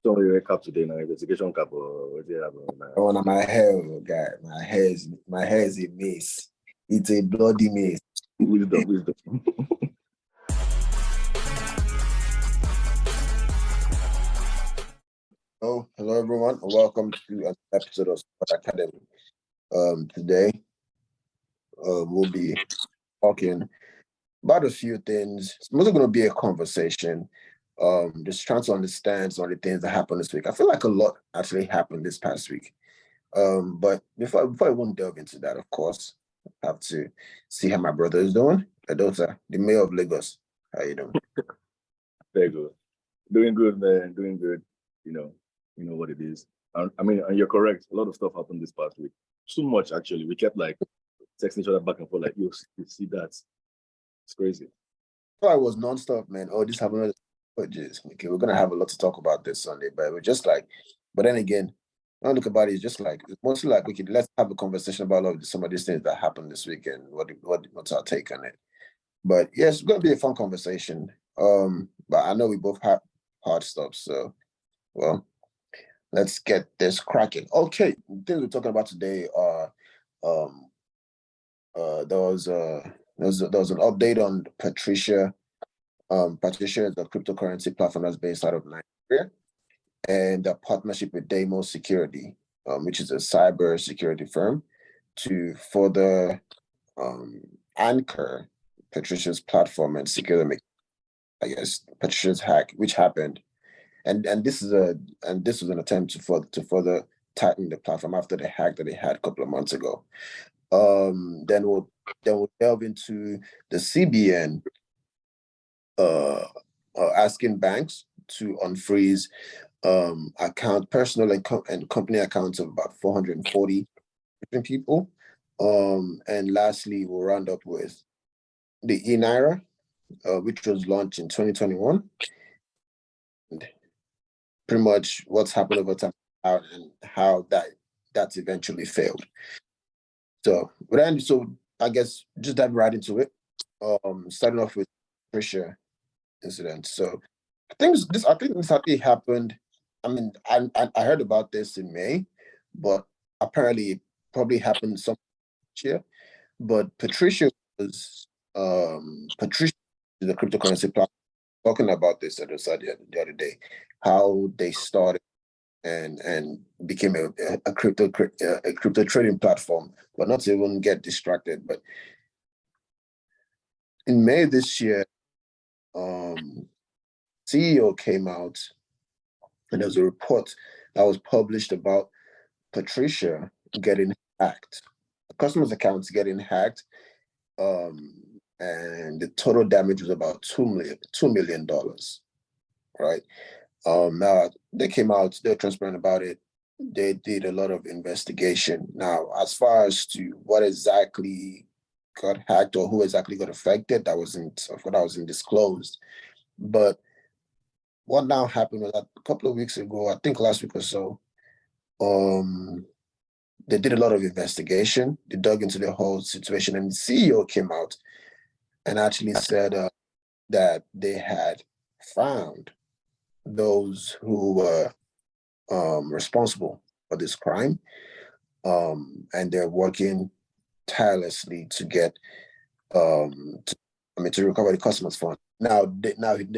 So you wake up today now, investigation cap or what do you have Oh, my hair, guy. My hair is a maze. It's a bloody maze. Wisdom. Oh, hello everyone, and welcome to an episode of Sport Academy. Today, we'll be talking about a few things. It's mostly going to be a conversation. Just trying to understand some of the things that happened this week. I feel like a lot actually happened this past week. But before I won't delve into that, of course, I have to see how my brother is doing. Edosa, the mayor of Lagos. How you doing? Very good. Doing good, man. Doing good. You know what it is. And you're correct. A lot of stuff happened this past week. So much actually. We kept like texting each other back and forth, like, you see that. It's crazy. I was nonstop, man. Oh, this happened. Okay, we're gonna have a lot to talk about this Sunday, but we're just like, but then again, when I look about it, it's mostly like let's have a conversation about some of these things that happened this weekend. What's our take on it? But yes, it's gonna be a fun conversation. But I know we both have hard stuff, so well, let's get this cracking. Okay, the things we're talking about today are there was an update on Patricia. Patricia is a cryptocurrency platform that's based out of Nigeria, and a partnership with Deimos Security, which is a cyber security firm, to further anchor Patricia's platform and secure the, Patricia's hack, which happened, and this was an attempt to further tighten the platform after the hack that they had a couple of months ago. Then we'll delve into the CBN asking banks to unfreeze personal and company accounts of about 440 different people. And lastly, we'll round up with the eNaira, which was launched in 2021. And pretty much what's happened over time and how that's eventually failed. So I guess just dive right into it. Starting off with Patricia incident. So I think this actually happened. I mean, I heard about this in May, but apparently it probably happened some year. But Patricia is the cryptocurrency platform, talking about this at the other day, how they started and became a crypto trading platform, but not to even get distracted. But in May this year, CEO came out, and there was a report that was published about Patricia getting hacked, customers' accounts getting hacked, and the total damage was about $2 million, right? Now they came out, they're transparent about it. They did a lot of investigation. Now, as far as to what exactly got hacked or who exactly got affected, that wasn't disclosed. But what now happened was that a couple of weeks ago, I think last week or so, they did a lot of investigation. They dug into the whole situation, and the CEO came out and actually said that they had found those who were responsible for this crime, and they're working tirelessly to get to recover the customers' funds. Now they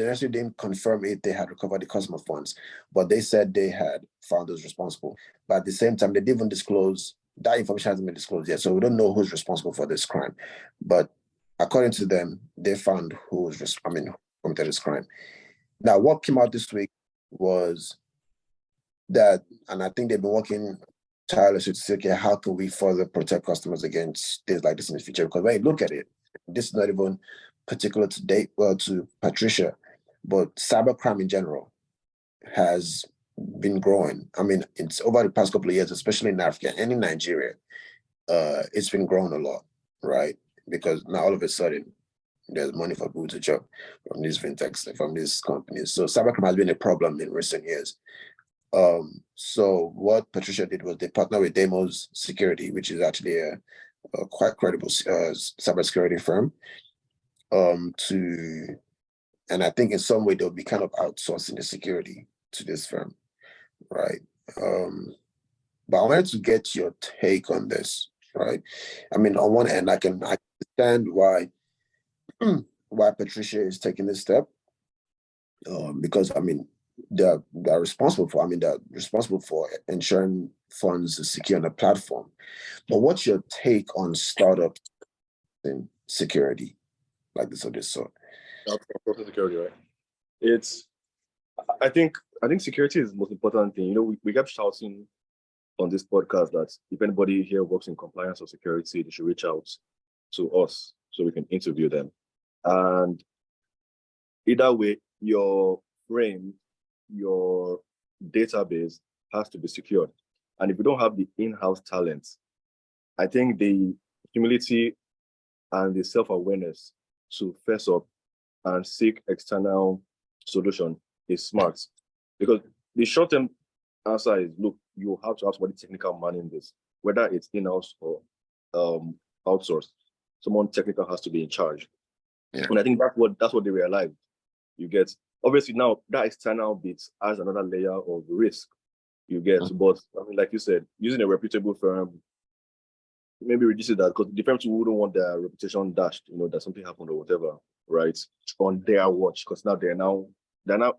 actually didn't confirm if they had recovered the customer funds, but they said they had found those responsible. But at the same time, they didn't even disclose that information. Hasn't been disclosed yet, so we don't know who's responsible for this crime. But according to them, they found who committed this crime. Now, what came out this week was that, and I think they've been working tirelessly to say, okay, how can we further protect customers against things like this in the future? Because when you look at it, this is not even particular to Patricia, but cybercrime in general has been growing. I mean, it's over the past couple of years, especially in Africa and in Nigeria, it's been growing a lot, right? Because now all of a sudden, there's money for people to job from these fintechs, from these companies. So cybercrime has been a problem in recent years. So what Patricia did was they partnered with Deimos Security, which is actually a quite credible cybersecurity firm, and I think in some way they'll be kind of outsourcing the security to this firm. right? But I wanted to get your take on this, right? I mean, on one hand, I understand why why Patricia is taking this step, because I mean they're responsible for. I mean they're responsible for ensuring funds are secure on the platform. But what's your take on startups in security like this or this sort? Social security, right? It's I think security is the most important thing. You know, we kept shouting on this podcast that if anybody here works in compliance or security, they should reach out to us so we can interview them. And either way, your frame, your database has to be secured. And if you don't have the in-house talent, I think the humility and the self-awareness to face up and seek external solution is smart. Because the short-term answer is, look, you have to have somebody technical manning this, whether it's in-house or outsourced. Someone technical has to be in charge. Yeah. And I think that's what they realized. You get, obviously now that external bit adds another layer of risk you get. But I mean, like you said, using a reputable firm maybe reduces that, because different people wouldn't want their reputation dashed, you know, that something happened or whatever, right? On their watch, because now they're now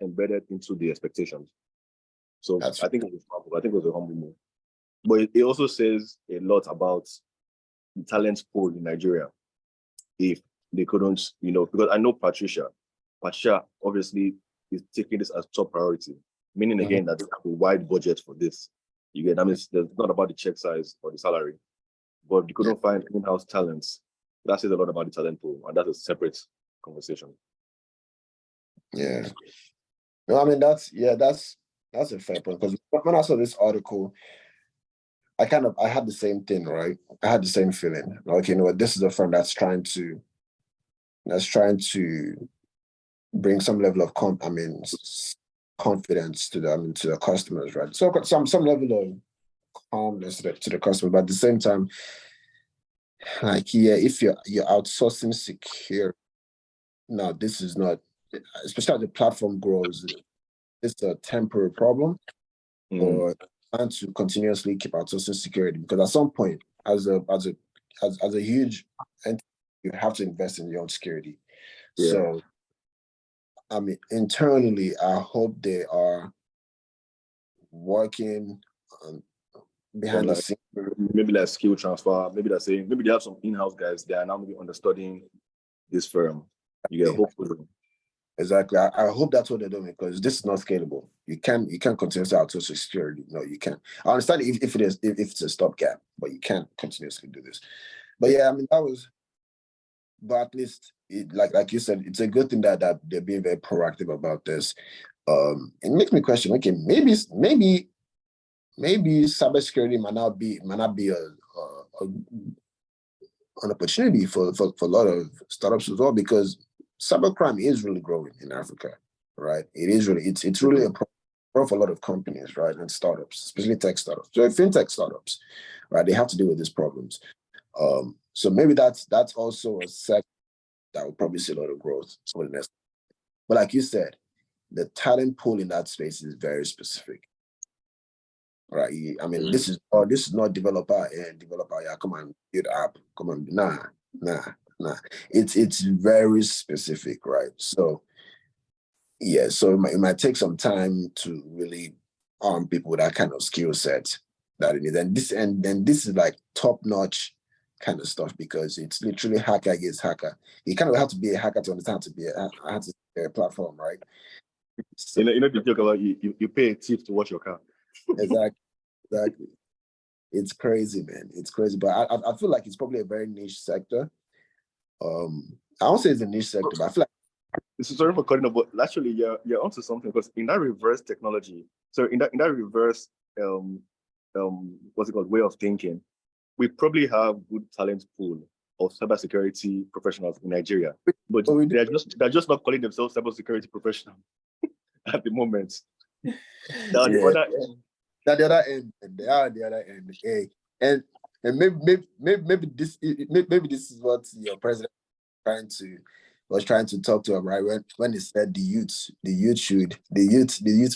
embedded into the expectations. So I think it was a humble move. But it also says a lot about the talent pool in Nigeria. If they couldn't, you know, because I know Patricia obviously is taking this as top priority, meaning again that they have a wide budget for this. You get, I mean, it's not about the check size or the salary, but if you couldn't find in-house talents, that says a lot about the talent pool, and that's a separate conversation. Yeah. No, I mean that's a fair point, because when I saw this article, I had the same thing, right? I had the same feeling. Like, you know what, this is a firm that's trying to bring some level of confidence to the customers, right? So some level of calmness to the customer, but at the same time, like, yeah, if you're outsourcing security, now this is not, especially as the platform grows, it's a temporary problem, or plan to continuously keep outsourcing security, because at some point, as a huge entity, you have to invest in your own security. Yeah. So, I mean, internally, I hope they are working behind the scenes. Maybe like skill transfer. Maybe they're saying, maybe they have some in-house guys. They are now maybe understudying this firm. You get, hopefully. Exactly. I hope that's what they're doing, because this is not scalable. You can't continuously outsource security. No, you can't. I understand if it's a stopgap, but you can't continuously do this. But yeah, I mean but at least like you said, it's a good thing that they're being very proactive about this. It makes me question, okay, maybe cybersecurity might not be an opportunity for a lot of startups as well, because cybercrime is really growing in Africa, right? It's really a problem for a lot of companies, right, and startups, especially tech startups, so fintech startups, right? They have to deal with these problems. So maybe that's also a sector that will probably see a lot of growth over the next. But like you said, the talent pool in that space is very specific, right? I mean, this is not developer. Yeah, come on, build app. Come on, nah. It's very specific, right? So yeah, so it might take some time to really arm people with that kind of skill set that it needs. And then this is like top notch kind of stuff, because it's literally hacker against hacker. You kind of have to be a hacker to understand how to be a platform, right? So, you know, you joke about you pay a thief to watch your car. Exactly. It's crazy, man. It's crazy, but I feel like it's probably a very niche sector. I won't say it's a niche sector, but I feel like. Sorry for cutting up, but actually, you're onto something, because in that reverse technology, so in that reverse what's it called, way of thinking, we probably have good talent pool of cybersecurity professionals in Nigeria, but they're just not calling themselves cybersecurity professionals at the moment. They're on the other end. At the other end, they are at the other end. Okay. And maybe this is what your president was trying to talk to him, right? When he said the youth,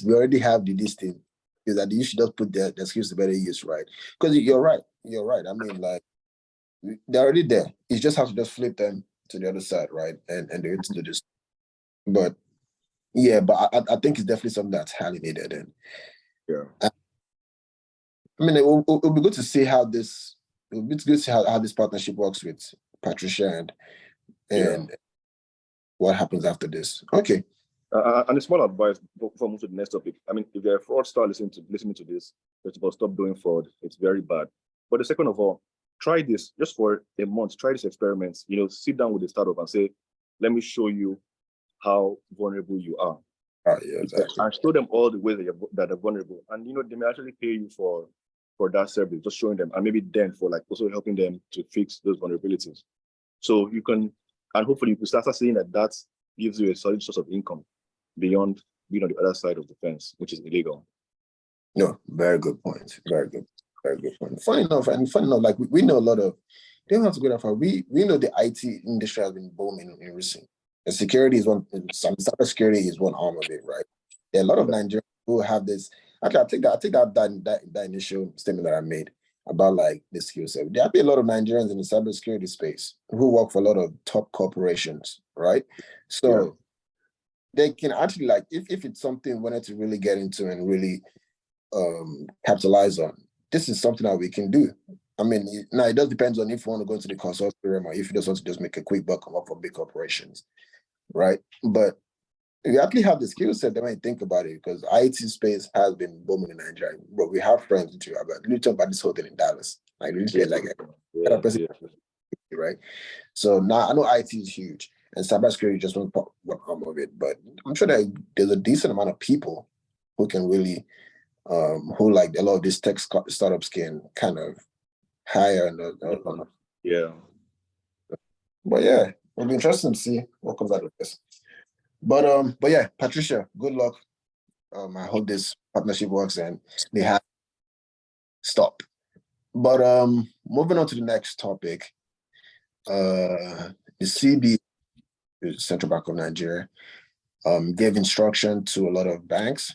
we already have this thing. is that you should just put the excuse to better use, right? Because you're right. You're right. I mean, like, they're already there. You just have to just flip them to the other side, right? And they're to do this. But yeah, but I think it's definitely something that's highly needed. And Yeah. I mean, it'll be good to see how this. It'll be good to see how this partnership works with Patricia and what happens after this. Okay. And a small advice before moving to the next topic. I mean, if you're a fraudster listening to this, first of all, stop doing fraud. It's very bad. But the second of all, try this just for a month. Try this experiment. Sit down with the startup and say, "Let me show you how vulnerable you are." Yeah, exactly. And show them all the ways that are vulnerable. And they may actually pay you for that service, just showing them, and maybe then for like also helping them to fix those vulnerabilities. So you can, and hopefully you can start seeing that gives you a solid source of income beyond being on the other side of the fence, which is illegal. No, very good point. Very good point. Funny enough, like we know a lot of, they don't have to go that far. We know the IT industry has been booming in recent. And security is cybersecurity is one arm of it, right? There are a lot of Nigerians who have this. Actually, I take out that initial statement that I made about like the skill set. There have been a lot of Nigerians in the cybersecurity space who work for a lot of top corporations, right? So they can actually, like, if it's something we wanted to really get into and really capitalize on, this is something that we can do. I mean, now it does depend on if you want to go into the consortium or if you just want to just make a quick buck and work for big corporations, right? But if you actually have the skill set, they might think about it, because IT space has been booming in Nigeria. But we have friends who talk about this whole thing in Dallas, like literally right? So now I know IT is huge and cybersecurity is just one arm of it, but I'm sure that there's a decent amount of people who can really, who like a lot of these tech startups can kind of hire. But yeah, it'll be interesting to see what comes out of this. But yeah, Patricia, good luck. I hope this partnership works and they have stop. But moving on to the next topic, the CBN, the Central Bank of Nigeria, gave instruction to a lot of banks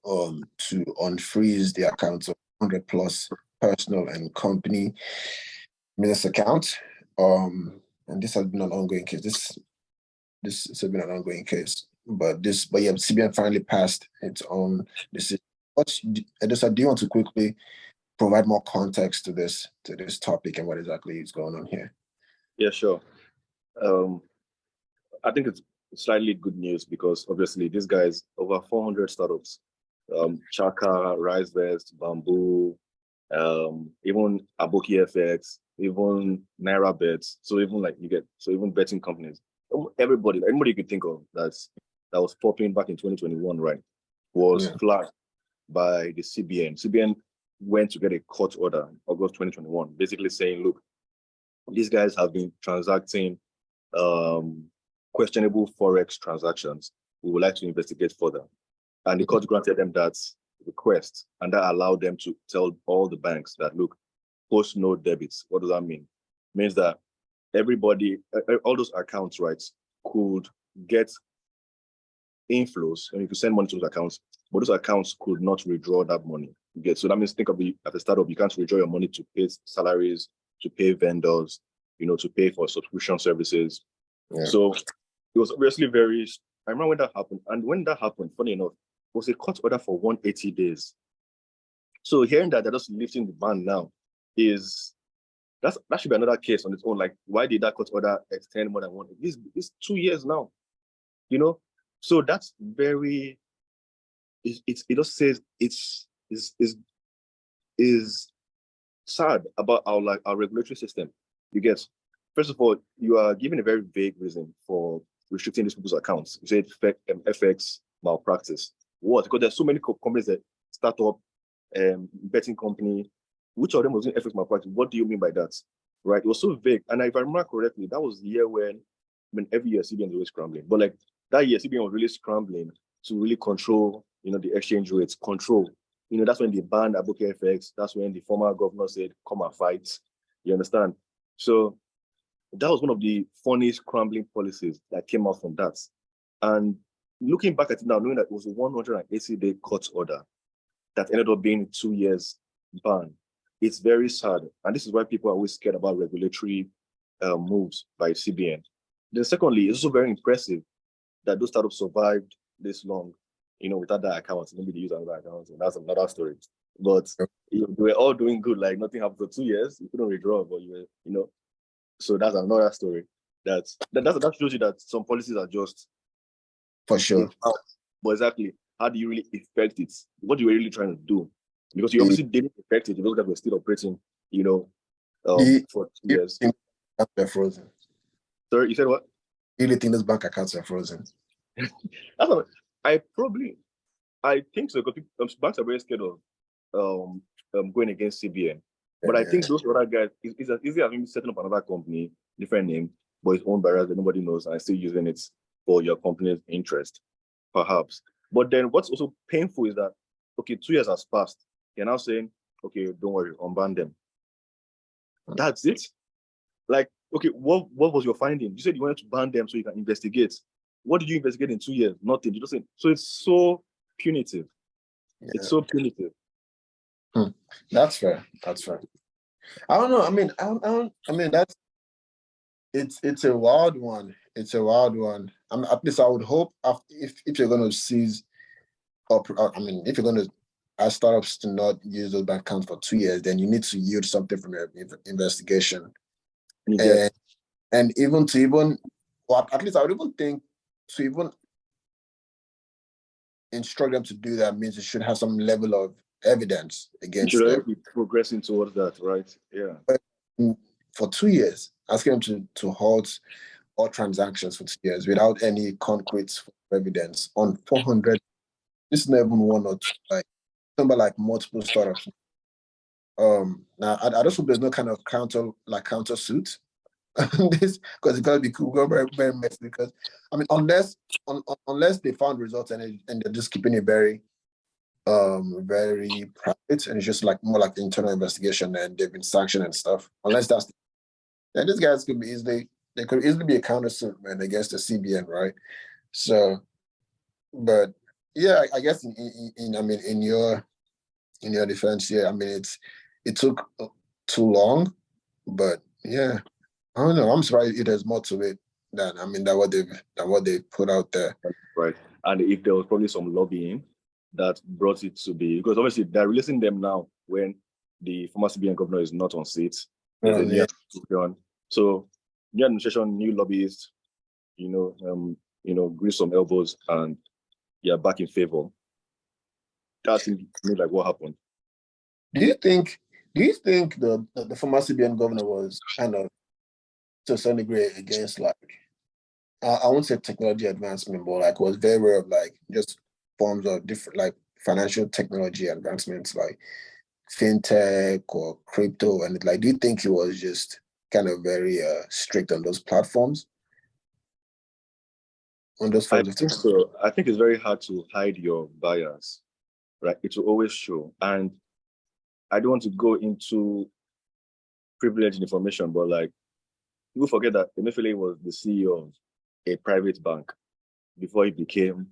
to unfreeze the accounts of 100 plus personal and company business accounts. And this has been an ongoing case. This has been an ongoing case. But yeah, CBN finally passed its own decision. Edosa, do you want to quickly provide more context to this topic and what exactly is going on here? Yeah, sure. I think it's slightly good news because obviously these guys, over 400 startups, Chaka, RiseVest, Bamboo, even Aboki FX, even Naira Bets. So even even betting companies, anybody you could think of that was popping back in 2021, right, was flagged by the CBN. CBN went to get a court order in August 2021, basically saying, look, these guys have been transacting questionable Forex transactions. We would like to investigate further. And the court granted them that request, and that allowed them to tell all the banks that, look, post no debits. What does that mean? It means that everybody, all those accounts, right, could get inflows, and you could send money to those accounts, but those accounts could not withdraw that money. So that means, think of it as a startup, you can't withdraw your money to pay salaries, to pay vendors, to pay for subscription services. So it was obviously I remember when that happened. And when that happened, funny enough, it was a court order for 180 days. So hearing that they're just lifting the ban now that should be another case on its own. Like, why did that court order extend more than one? It's 2 years now, So that's very, it just says is sad about our regulatory system. You get, first of all, you are giving a very vague reason for restricting these people's accounts. You say FX malpractice. What? Because there's so many companies that start up, betting company. Which of them was doing FX malpractice? What do you mean by that? Right? It was so vague. And if I remember correctly, that was the year when, every year CBN is always scrambling. But like that year, CBN was really scrambling to really control, the exchange rates, control. That's when they banned Aboki FX. That's when the former governor said, come and fight. You understand? So that was one of the funniest scrambling policies that came out from that. And looking back at it now, knowing that it was a 180-day court order, that ended up being 2 years ban. It's very sad. And this is why people are always scared about regulatory moves by CBN. Then secondly, it's also very impressive that those startups survived this long, without that account. Maybe they use another account, and that's another story. But they were all doing good, like nothing happened for 2 years. You couldn't withdraw, but you were, so that's another story. That shows you that some policies are just For sure. But exactly, how do you really affect it? What you were really trying to do? Because you obviously didn't affect it. You look that we're still operating, for 2 years. They're frozen. Sorry, you said what? Do you really think those bank accounts are frozen? I think so, because banks are very scared of going against CBN. But I think those other guys, it's as easy as maybe setting up another company, different name, but it's owned by us that nobody knows, and still using it for your company's interest, perhaps. But then what's also painful is that, okay, 2 years has passed. You're now saying, okay, don't worry, unban them. That's it? Like, okay, what was your finding? You said you wanted to ban them so you can investigate. What did you investigate in 2 years? Nothing. You just said, so it's so punitive. Yeah. It's so punitive. That's fair. I don't know. I mean, it's a wild one. It's a wild one. At least I would hope if you're going to seize, if you're going to ask startups to not use those bank accounts for 2 years, then you need to yield something from your investigation. Yeah. And at least I would even think to even instruct them to do that means it should have some level of evidence against them. Be progressing towards that, right? Yeah. But for 2 years, asking them to halt all transactions for 2 years without any concrete evidence on 400. This is not even one or two, like multiple startups. Now I just hope there's no kind of counter suit. This, because it's gonna be cool, very, very messy. Because unless they found results and they're just keeping it very very private, and it's just like more like internal investigation and they've been sanctioned and stuff. Unless then these guys could easily be a countersuit, man, against the CBN, right? So, but yeah, I guess in your defense, yeah, it took too long, but yeah, I don't know. I'm surprised there's more to it than what they put out there. Right, and if there was probably some lobbying that brought it to be, because obviously they're releasing them now when the former CBN governor is not on seat. There's a new administration. So new administration, new lobbyists, grease some elbows, and you're back in favor. That seems to me like what happened. Do you think the former CBN governor was kind of, to some degree, against I won't say technology advancement, but was very aware of just forms of different financial technology advancements like fintech or crypto, and do you think he was just kind of very strict on those platforms? On those forms I think so. I think it's very hard to hide your bias, right? It will always show. And I don't want to go into privileged information, but people forget that Emefiele was the CEO of a private bank before he became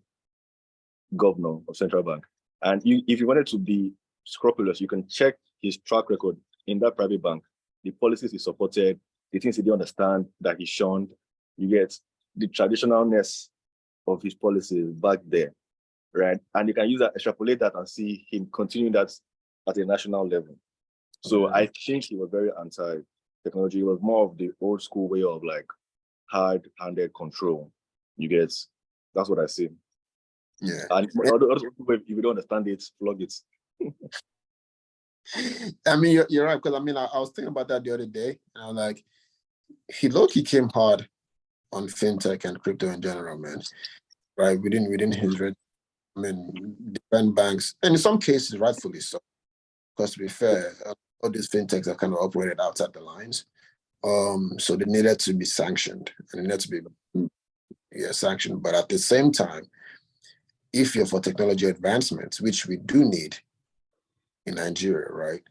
governor of Central Bank. And if you wanted to be scrupulous, you can check his track record in that private bank, the policies he supported, the things he didn't understand that he shunned. You get the traditionalness of his policies back there, right? And you can use that, extrapolate that, and see him continuing that at a national level. So I think he was very anti-technology. It was more of the old school way of hard-handed control. You get, that's what I see. Yeah. And if you don't understand it, flog it. You're right, because I was thinking about that the other day, and I was like, he came hard on fintech and crypto in general, man. Right, within his different banks, and in some cases, rightfully so. Because to be fair, all these fintechs have kind of operated outside the lines, so they needed to be sanctioned, and they needed to be sanctioned. But at the same time, if you're for technology advancements, which we do need in Nigeria, right?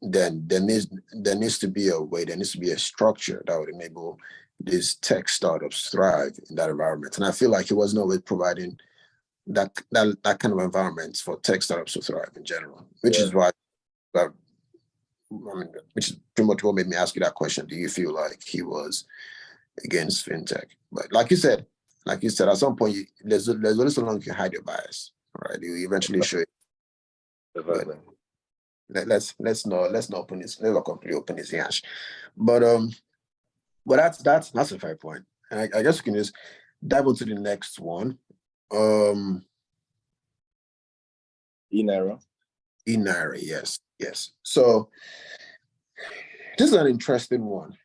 Then there needs to be a way, there needs to be a structure that would enable these tech startups thrive in that environment. And I feel like he wasn't always providing that kind of environment for tech startups to thrive in general, which Yeah. is why, which is pretty much what made me ask you that question. Do you feel like he was against fintech? But like you said, at some point, there's only so long you can hide your bias, right? You eventually show it. Exactly. But let's not open this. Let's not completely open his hands. But that's a fair point. And I guess we can just dive into the next one. eNaira. eNaira, yes. So this is an interesting one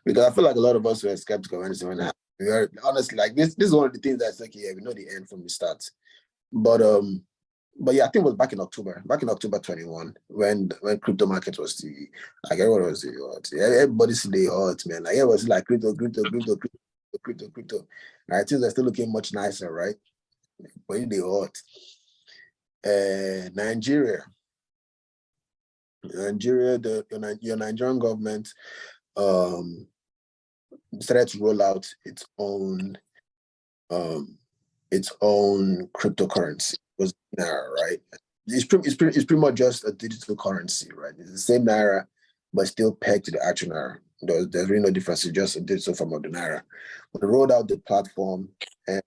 because I feel like a lot of us were skeptical when this happened. We are honestly like this. This is one of the things that's like, yeah, we know the end from the start. But yeah, I think it was back in October 21, when crypto market was the, like, everyone was the hot. Everybody's the hot, man. Like, it was like crypto. Right, things are still looking much nicer, right? But in the hot. Nigeria, your Nigerian government decided to roll out its own cryptocurrency. It was Naira, right? It's pretty much just a digital currency, right? It's the same Naira, but still pegged to the actual Naira. There's really no difference. It's just a digital form of the Naira. But they rolled out the platform, and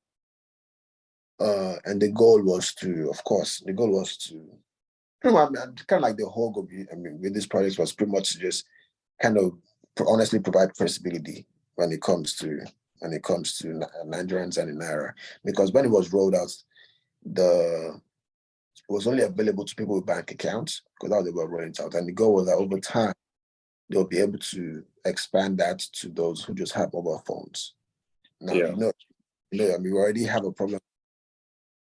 the goal was to pretty much, kind of like the whole goal. With this project was pretty much just kind of honestly provide traceability when it comes to Nigerians and in Naira, because when it was rolled out, it was only available to people with bank accounts, because that's how they were rolling it out. And the goal was that over time they'll be able to expand that to those who just have mobile phones. Now, Yeah. we already have a problem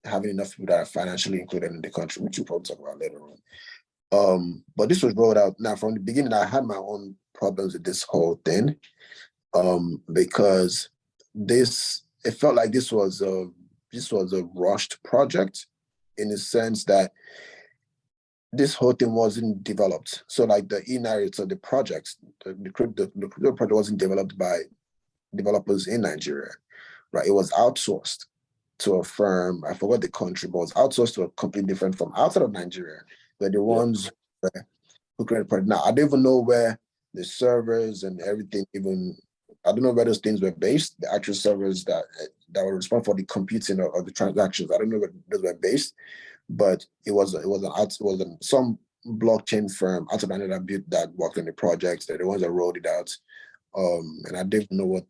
having enough people that are financially included in the country, which we'll probably talk about later on. But this was rolled out. Now, from the beginning, I had my own problems with this whole thing, because it felt like this was a rushed project, in the sense that this whole thing wasn't developed. So, like, the eNaira, so the project, the crypto project wasn't developed by developers in Nigeria, right? It was outsourced to a firm. I forgot the country, but it was outsourced to a completely different firm outside of Nigeria. They're the ones who created the project. Now, I don't even know where the servers and everything I don't know where those things were based, the actual servers that were responsible for the computing of the transactions. I don't know where those were based, but it was some blockchain firm outside of Nigeria that worked on the project. They're the ones that rolled it out. And I didn't know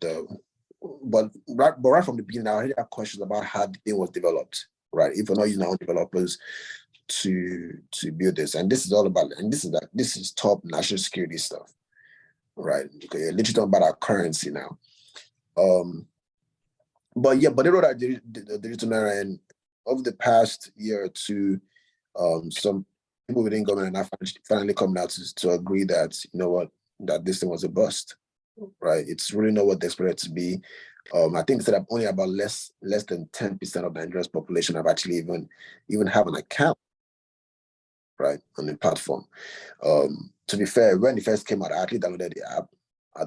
but right from the beginning, I already had questions about how the thing was developed, right? If we're not using our own developers to build this, and this is top national security stuff, right? Because you're literally talking about our currency now. But they wrote out the digital Naira, and over the past year or two, some people within government are finally coming out to agree that, you know what, that this thing was a bust. Right, it's really not what they expect it to be. I think that only about less than 10% of Nigeria's population have actually even have an account, right, on the platform. To be fair, when it first came out, I actually downloaded the app. I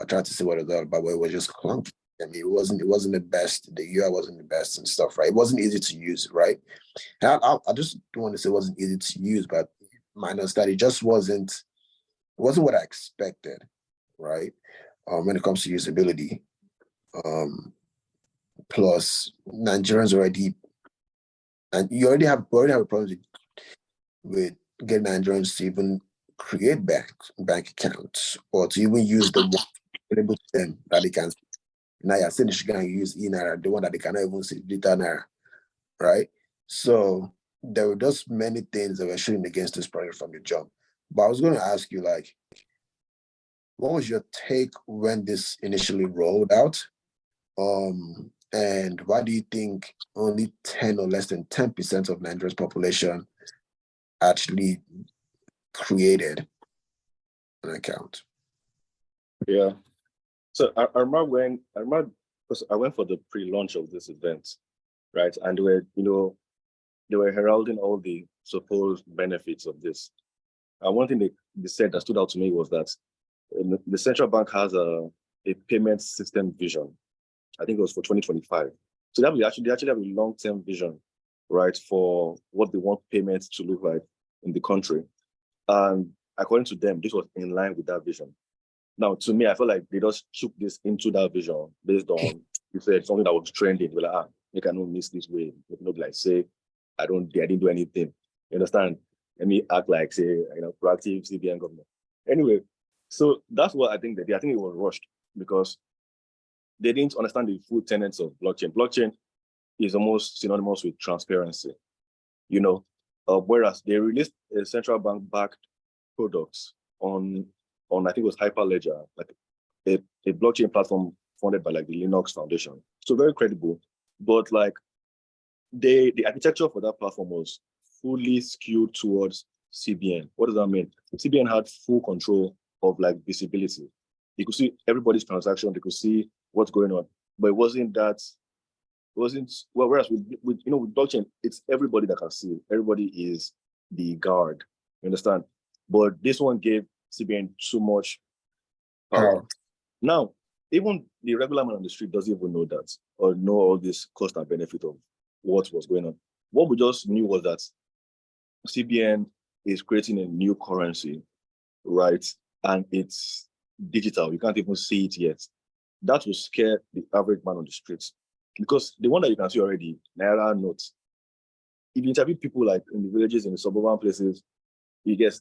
tried to see what it was all about, but it was just clunky. I mean, it wasn't the best. The UI wasn't the best and stuff, right? It wasn't easy to use, right? And I just don't want to say it wasn't easy to use, but minus that, it just wasn't what I expected, right? When it comes to usability. Plus, Nigerians already, and you already have a problem with getting Nigerians to even create bank accounts, or to even use the one available to them that they can. Now you're saying they should use eNaira, the one that they cannot even see digital Naira, right? So there were just many things that were shooting against this project from the jump. But I was going to ask you, like, what was your take when this initially rolled out? And why do you think only 10 or less than 10% of Nigeria's population actually created an account? Yeah. So I remember because I went for the pre-launch of this event, right? And they were heralding all the supposed benefits of this. And one thing they said that stood out to me was that the central bank has a payment system vision. I think it was for 2025. So that they actually have a long-term vision, right, for what they want payments to look like in the country. And according to them, this was in line with that vision. Now, to me, I feel like they just took this into that vision based on, you said, something that was trending. We're like, they cannot miss this way. They cannot like say, I didn't do anything. You understand? Let me act like, say, proactive CBN government. Anyway, so that's what I think they did. I think it was rushed because they didn't understand the full tenets of blockchain. Blockchain is almost synonymous with transparency, whereas they released a central bank backed products on I think it was Hyperledger, like a blockchain platform funded by like the Linux Foundation. So very credible, but like the architecture for that platform was fully skewed towards CBN. What does that mean? CBN had full control of like visibility. You could see everybody's transaction, they could see what's going on, but it wasn't well, whereas with blockchain, it's everybody that can see it. Everybody is the guard. You understand? But this one gave CBN too much power. Now, even the regular man on the street doesn't even know that or know all this cost and benefit of what was going on. What we just knew was that CBN is creating a new currency, right? And it's digital. You can't even see it yet. That will scare the average man on the streets. Because the one that you can see already, Naira notes, if you interview people like in the villages, in the suburban places,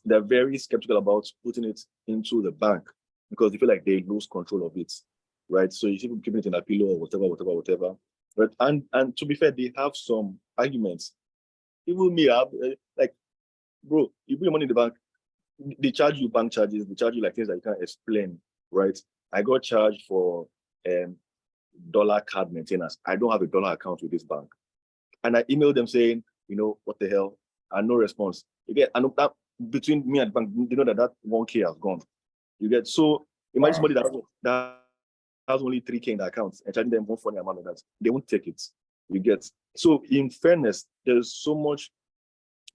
they're very skeptical about putting it into the bank because they feel like they lose control of it, right? So you should keep it in a pillow or whatever. Right? And to be fair, they have some arguments. Even me, like, bro, you put your money in the bank, they charge you bank charges, they charge you like things that you can't explain, right? I got charged for dollar card maintenance. I don't have a dollar account with this bank. And I emailed them saying, what the hell? And no response. And that between me and the bank, that 1K has gone. So imagine somebody that has only 3K in the account and charging them one funny amount of that. They won't take it. So in fairness, there's so much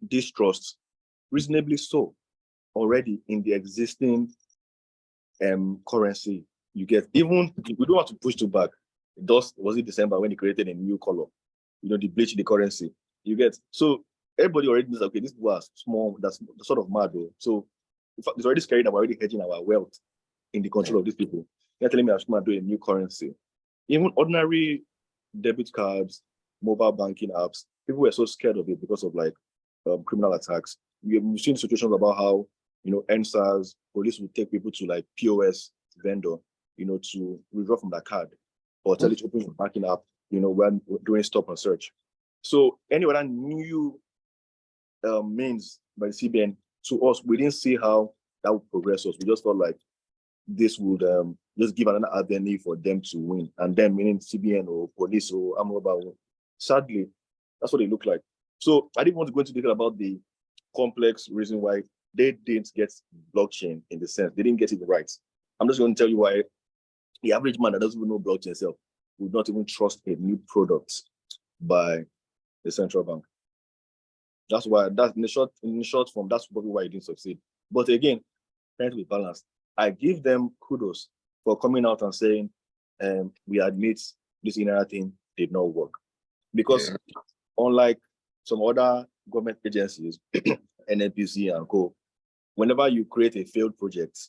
distrust, reasonably so, already in the existing currency. Even we don't have to push too back. Was it December when he created a new color? The bleach the currency. So everybody already knows, okay, this was small, that's sort of mad though. So in fact, it's already scary that we're already hedging our wealth in the control of these people. They're telling me I should do a new currency. Even ordinary debit cards, mobile banking apps, people were so scared of it because of like criminal attacks. We've seen situations about how NSAS, police would take people to like POS vendor, to withdraw from that card or tell it to open your banking app, when doing stop and search. So any other new means by the CBN, to us, we didn't see how that would progress us. We just felt like this would just give another avenue for them to win. And then meaning CBN or police or Amroba. Sadly, that's what they look like. So I didn't want to go into detail about the complex reason why they didn't get blockchain in the sense. They didn't get it right. I'm just going to tell you why the average man that doesn't even know blockchain itself would not even trust a new product by the central bank. That's why, in the short form, that's probably why it didn't succeed. But again, trying to be balanced, I give them kudos for coming out and saying, we admit this eNaira thing did not work. Because unlike some other government agencies, NNPC and co, whenever you create a failed project,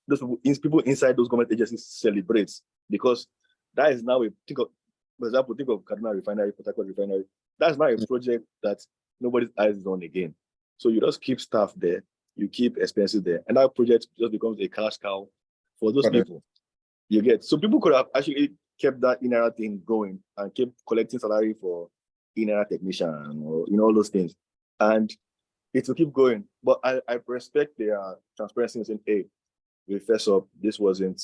those people inside those government agencies celebrate because that is now for example, think of Kaduna Refinery, Port Harcourt Refinery. That's not a project that nobody's eyes is on again. So you just keep staff there, you keep expenses there, and that project just becomes a cash cow for those people. So people could have actually kept that eNaira thing going and kept collecting salary for eNaira technician or all those things, and it will keep going. But I respect their transparency and saying, hey, we fess up, this wasn't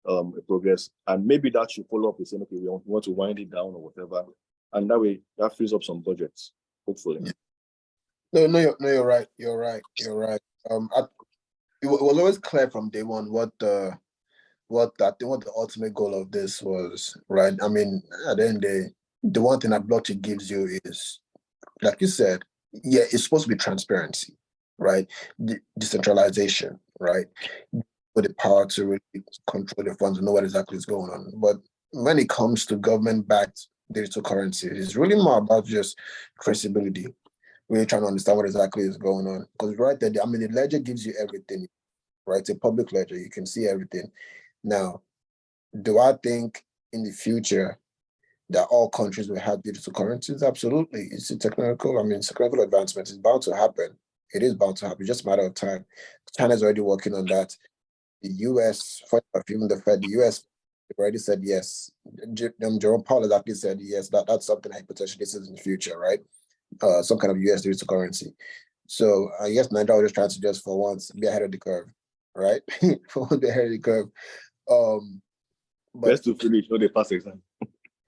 a progress, and maybe that should follow up with saying, okay, we want to wind it down or whatever, and that way that frees up some budgets, hopefully. No, you're right. It was always clear from day one what the ultimate goal of this was, right? I mean, at the end of the day, the one thing that blockchain gives you is, like you said, it's supposed to be transparency, right? Decentralization, right? For the power to really control the funds and know what exactly is going on. But when it comes to government-backed digital currency, it's really more about just traceability. Really trying to understand what exactly is going on. Because right there, I mean, the ledger gives you everything, right? It's a public ledger. You can see everything. Now, do I think in the future that all countries will have digital currencies? Absolutely. It's a technical advancement. It's bound to happen. It is bound to happen. It's just a matter of time. China's already working on that. The US, even the Fed, the US already said yes. Jerome Powell has actually said yes, that's something that potentially is in the future, right? Some kind of US digital currency. So I guess Nigeria was just trying to just for once be ahead of the curve, right? For once be ahead of the curve. But best to finish, not the pass exam.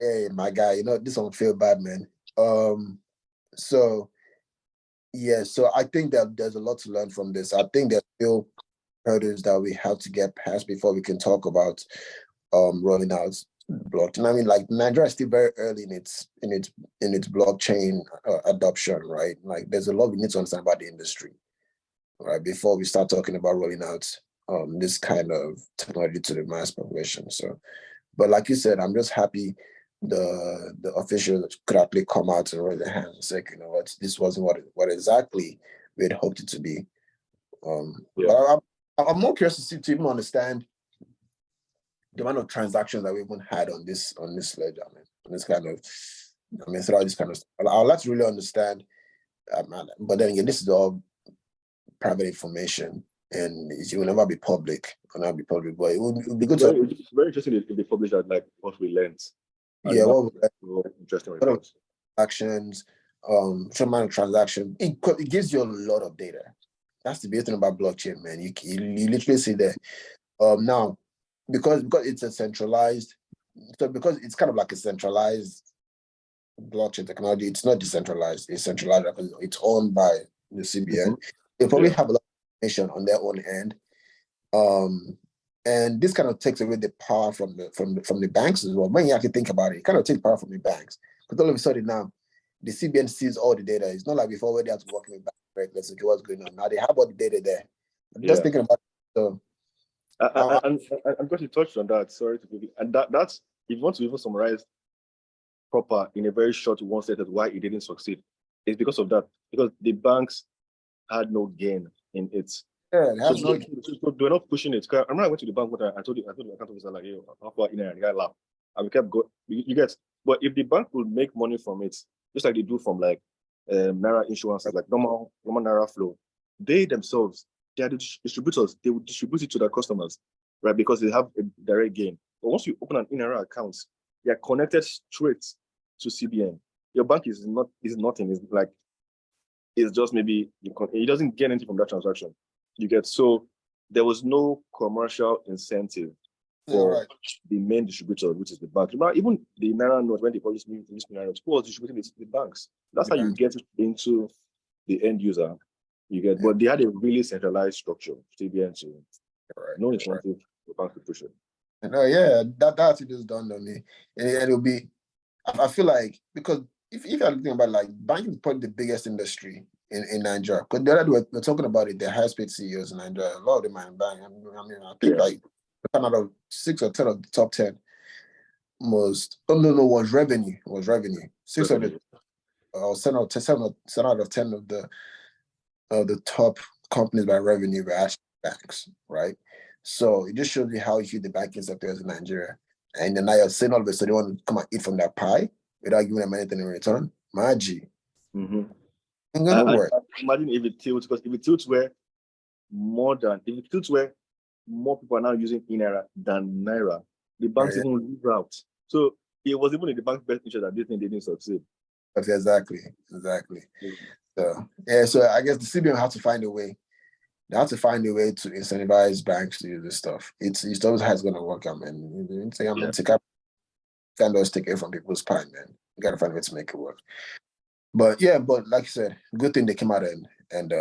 hey, my guy, this one feel bad, man. So yeah, so I think that there's a lot to learn from this. I think there's still hurdles that we have to get past before we can talk about rolling out blockchain. I mean, like Nigeria is still very early in its blockchain adoption, right? Like there's a lot we need to understand about the industry, right, before we start talking about rolling out this kind of technology to the mass population. So, but like you said, I'm just happy the officials could actually come out and raise their hands and say, you know what, this wasn't what exactly we had hoped it to be. But I'm more curious to even understand the amount of transactions that we even had on this ledger, I mean, on this kind of, throughout this kind of stuff. I'd like to really understand, but then again, this is all private information, and it will never be public. It will never be public, but it would be good to. It's very interesting if they publish that, like what we learned. Yeah, interesting reports. Actions, some amount of transaction. It gives you a lot of data. That's the beauty thing about blockchain, man. You literally see that. Now, because it's a centralized, so because it's kind of like a centralized blockchain technology, it's not decentralized. It's centralized because it's owned by the CBN. They probably have a lot of information on their own end. And this kind of takes away the power from the banks as well. When you actually think about it, it kind of takes power from the banks. Because all of a sudden now, the CBN sees all the data. It's not like before where they have to work with banks, right? Let's see what's going on. Now they have all the data there. I'm just thinking about it. So, and because you touched on that, sorry to be, and that's if you want to even summarize proper in a very short one sentence why it didn't succeed, it's because of that. Because the banks had no gain in it. Yeah, so they're not pushing it. I remember I went to the bank, but I told the account officer, like, hey, how far in there? And the guy laughed. And we kept going. You get, but if the bank would make money from it, just like they do from like Naira insurances, like normal Naira flow, they themselves, they are the distributors, they would distribute it to their customers, right? Because they have a direct gain. But once you open an eNaira account, they are connected straight to CBN. Your bank is nothing. It's like, it's just maybe, it doesn't get anything from that transaction. You get, so there was no commercial incentive for the main distributor, which is the bank. Remember, even the Naira note, when they published new Naira notes, who was distributing it? The banks. That's how you get it into the end user. You get, but they had a really centralized structure, CBN, to no incentive for banks to push it. That's it is done on me, and it'll be. I feel like, because if you're thinking about, like, banking is probably the biggest industry in Nigeria. Because the other day we're talking about it, the highest paid CEOs in Nigeria, a lot of them are in banking. I think like 10 out of 6 or 10 of the top 10 was revenue. 6 of the 7 out of 10 of the top companies by revenue were actually banks, right? So it just shows you how huge the banking sector is in Nigeria. And then now you're saying all of a sudden you want to come and eat from that pie without giving them anything in return. Magic. Ain't gonna work. Imagine if it tilts, because if it tilts where more people are now using eNaira than Naira, the banks even lose out. So it was even in the bank's best interest that this thing didn't succeed. Exactly. So I guess the CBN have to find a way. They have to find a way to incentivize banks to use this stuff. It's always how it's going to work. I mean, can't always take it from people's pie, man. You got to find a way to make it work. But like you said, good thing they came out and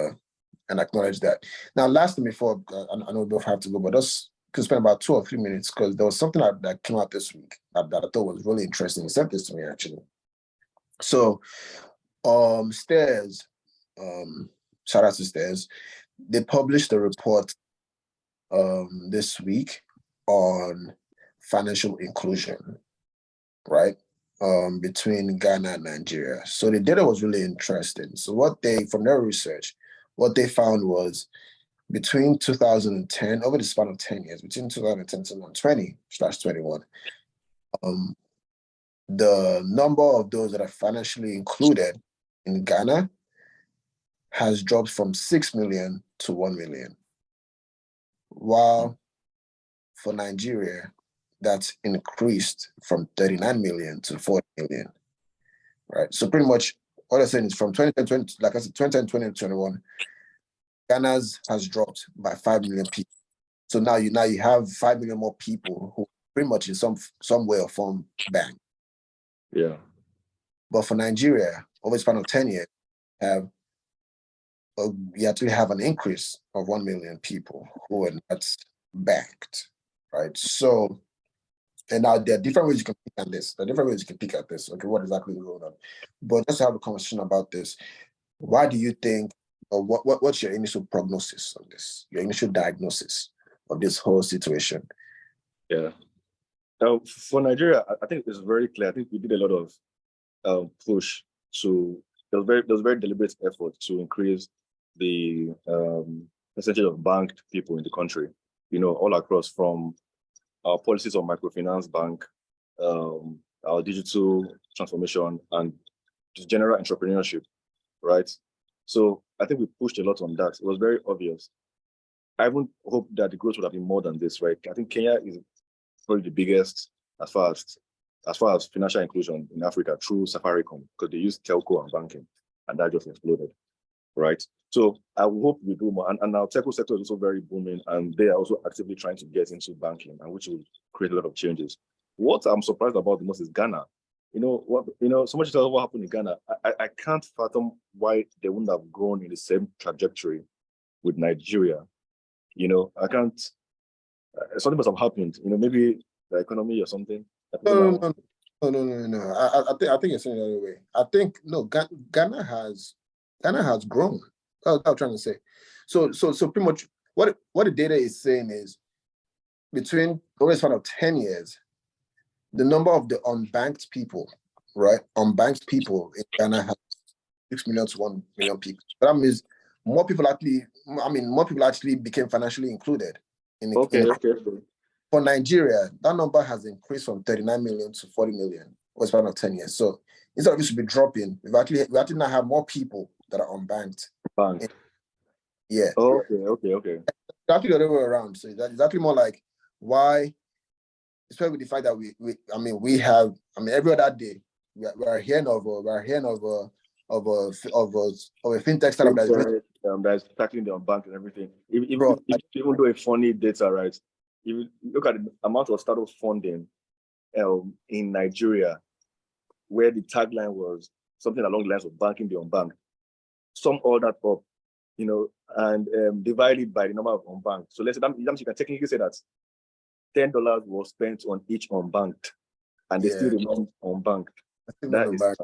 acknowledge that. Now, last thing before, I know we both have to go, but us could spend about 2 or 3 minutes, because there was something that came out this week that I thought was really interesting. He sent this to me, actually. So, Stairs, shout out to Stairs, they published a report this week on financial inclusion. right? Between Ghana and Nigeria. So the data was really interesting. So from their research, what they found was between 2010, over the span of 10 years, between 2010 and 2020/21, the number of those that are financially included in Ghana has dropped from 6 million to 1 million. While for Nigeria, that's increased from 39 million to 40 million, right? So pretty much what I'm saying is from 2010, like I said, 2010, 2021, Ghana's has dropped by 5 million people. So now you have 5 million more people who pretty much in some way or form banned. Yeah. But for Nigeria, over the span of 10 years, you actually have an increase of 1 million people who are not banked, right? So, and now there are different ways you can pick at this. There are different ways you can pick at this. Okay, what exactly is going on? But let's have a conversation about this. Why do you think, or what's your initial prognosis on this? Your initial diagnosis of this whole situation? Yeah. For Nigeria, I think it's very clear. I think we did a lot of push to. There was very deliberate effort to increase the percentage of banked people in the country. You know, all across, from our policies on microfinance bank, our digital transformation, and just general entrepreneurship, right? So I think we pushed a lot on that. It was very obvious. I even hope that the growth would have been more than this, right? I think Kenya is probably the biggest as far as financial inclusion in Africa through Safaricom, because they use telco and banking, and that just exploded, right? So I hope we do more. And our telco sector is also very booming, and they are also actively trying to get into banking, and which will create a lot of changes. What I'm surprised about the most is Ghana. So much about what happened in Ghana. I can't fathom why they wouldn't have grown in the same trajectory with Nigeria. I can't. Something must have happened. Maybe the economy or something. No. I think it's in the other way. I think no. Ghana has grown. That's what I'm trying to say. So pretty much what the data is saying is between over a span of 10 years, the number of the unbanked people, right? Unbanked people in Ghana has 6 million to 1 million people. So that means more people actually became financially included in Okay. For Nigeria, that number has increased from 39 million to 40 million over a span of 10 years. So instead of it should be dropping, we actually now have more people that are unbanked. Bank. Yeah. Okay. It's actually the other way around. So it's actually more like why, especially with the fact that we have every other day we're hearing of a fintech startup that's tackling the unbanked and everything. Even though a funny data, right? If you look at the amount of startup funding in Nigeria, where the tagline was something along the lines of banking the unbanked, sum all that up, and divide it by the number of unbanked. So let's say that you can technically say that $10 was spent on each unbanked, and they still remain unbanked. That is right.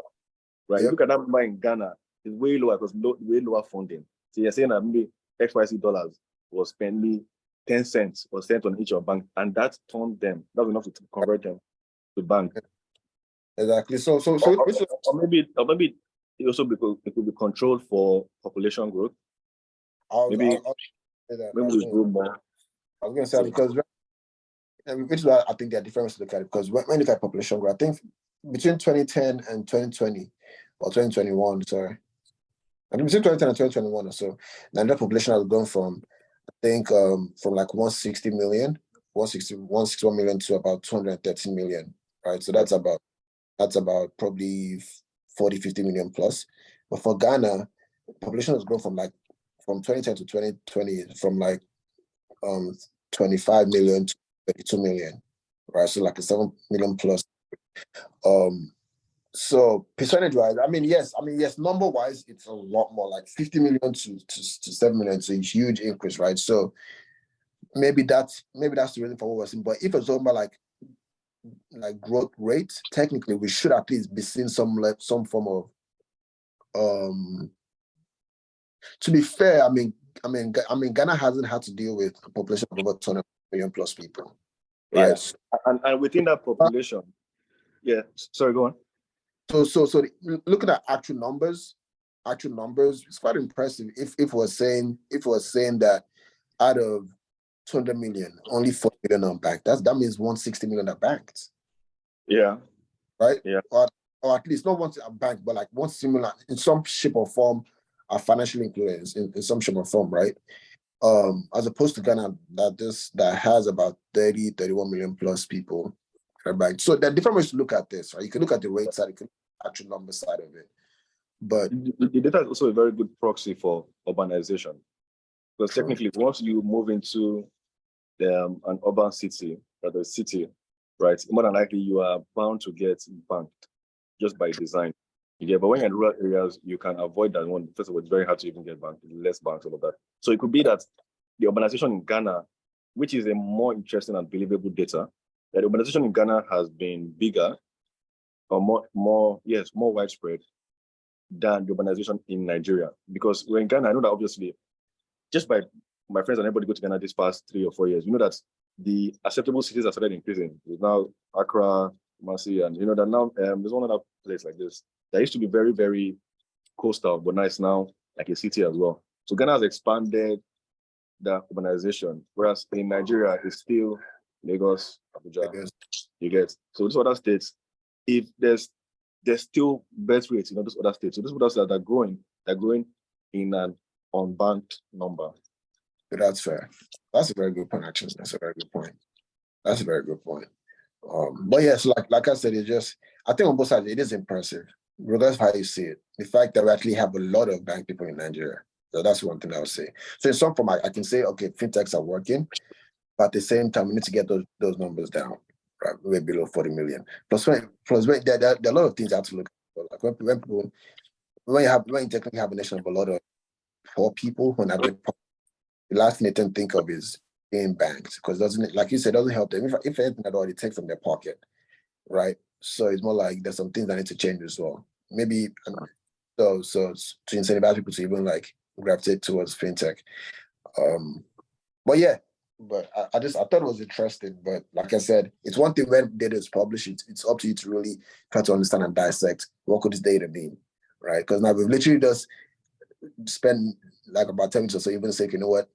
Yep. Look at that number in Ghana; it's way lower because way lower funding. So you're saying that maybe XYZ dollars was spent 10 cents was spent on each unbanked, and that turned them. That was enough to convert them to bank. Exactly. So or maybe it also it could be controlled for population growth. Maybe we grow more. I was going to say because which is why I think there are different ways to look at it. Because when you look at population growth, I think between 2010 and 2020 or 2021, sorry, I mean between 2010 and 2021 or so, Nigeria population has gone from from like 161 million to about 213 million, right? So that's about probably 40-50 million plus. But for Ghana, population has grown from 2010 to 2020 from 25 million to 32 million, right? So like a 7 million plus. So percentage-wise, yes, number-wise, it's a lot more, like 50 million to 7 million. So it's a huge increase, right? So maybe that's the reason for what we're seeing. But if it's talking about like growth rate, technically we should at least be seeing some form of to be fair, Ghana hasn't had to deal with a population of over 200 million plus people, right? Yeah. And within that population, Yeah. Sorry, go on. So looking at actual numbers, it's quite impressive. If we're saying that out of 200 million, only 4 million are banked. That means 160 million are banked. Yeah. Right? Yeah. Or at least not one a bank, but like one similar in some shape or form are financially included in some shape or form, right? As opposed to Ghana that has about 31 million plus people are banked. So there are different ways to look at this, right? You can look at the rate side, you can look at the actual number side of it. But the data is also a very good proxy for urbanization. Because True. technically, once you move into an urban city, or the city, right, more than likely you are bound to get banked just by design. But when you're in rural areas, you can avoid that one. First of all, it's very hard to even get banked, less banks, all of that. So it could be that the urbanization in Ghana, which is a more interesting and believable data, that the urbanization in Ghana has been bigger or more widespread than the urbanization in Nigeria. Because we're in Ghana, I know that obviously, just by my friends and everybody go to Ghana this past 3 or 4 years, you know that the acceptable cities have started increasing. There's now Accra, Kumasi, and you know that now there's one other place like this that used to be very, very coastal, but now it's now like a city as well. So Ghana has expanded the urbanization, whereas in Nigeria it's still Lagos, Abuja. You get so these other states, if there's still birth rates, those other states. So these other states are growing, in an unbanked number. But that's fair. That's a very good point, actually. That's a very good point. But yes, like I said, I think on both sides it is impressive, regardless of how you see it. The fact that we actually have a lot of bank people in Nigeria. So that's one thing I would say. So in some form, I can say, okay, fintechs are working, but at the same time, we need to get those numbers down, right? Way below 40 million. Plus, there are a lot of things you have to look at. Like when you technically have a nation of a lot of poor people, the last thing they tend to think of is being banked, because doesn't, like you said, doesn't help them. If anything at all, they take from their pocket, right? So it's more like there's some things that need to change as well. Maybe so to incentivize people to even like gravitate towards fintech. But yeah, I thought it was interesting. But like I said, it's one thing when data is published, it's up to you to really try to understand and dissect what could this data mean, right? Because now we've literally just spent like about 10 minutes or so even say, you know what,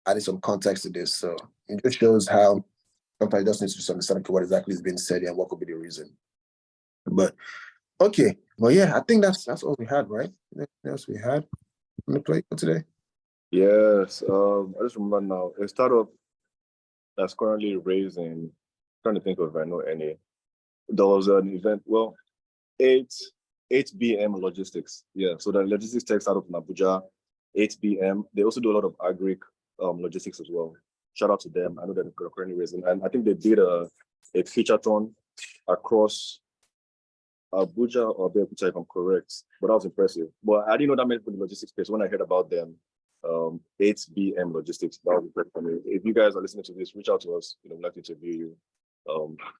adding some context to this. So it just shows how sometimes it just needs to understand what exactly is being said and what could be the reason. But okay, well, yeah, I think that's all we had, right? Anything else we had on the plate for today? Yes, I just remember now a startup that's currently raising. Trying to think of if I know any. There was an event. Well, 8BM Logistics. Yeah, so the logistics tech startup in Abuja, 8BM. They also do a lot of agri logistics as well. Shout out to them. I know that they're currently raising, and I think they did a feature-thon across Abuja or Abeokuta, if I'm correct. But that was impressive. But I didn't know that many people in the logistics space. When I heard about them, 8BM Logistics, that was impressive for me. If you guys are listening to this, reach out to us. We'd like to interview you.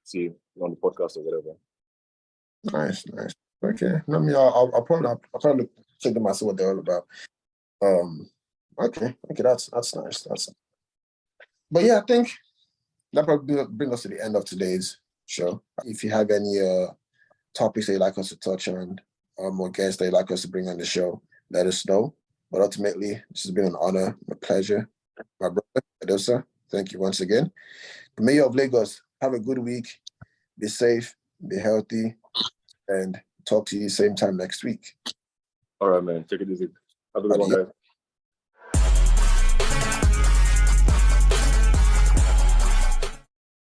See on the podcast or whatever. Nice. Okay. I'll probably check them out, see what they're all about. Okay, that's nice. But yeah, I think that probably bring us to the end of today's show. If you have any topics that you'd like us to touch on, or guests that you'd like us to bring on the show, let us know. But ultimately, this has been an honor, a pleasure. My brother, Edosa, thank you once again. The Mayor of Lagos, have a good week. Be safe, be healthy, and talk to you same time next week. All right, man. Take it easy. Have a good one, guys.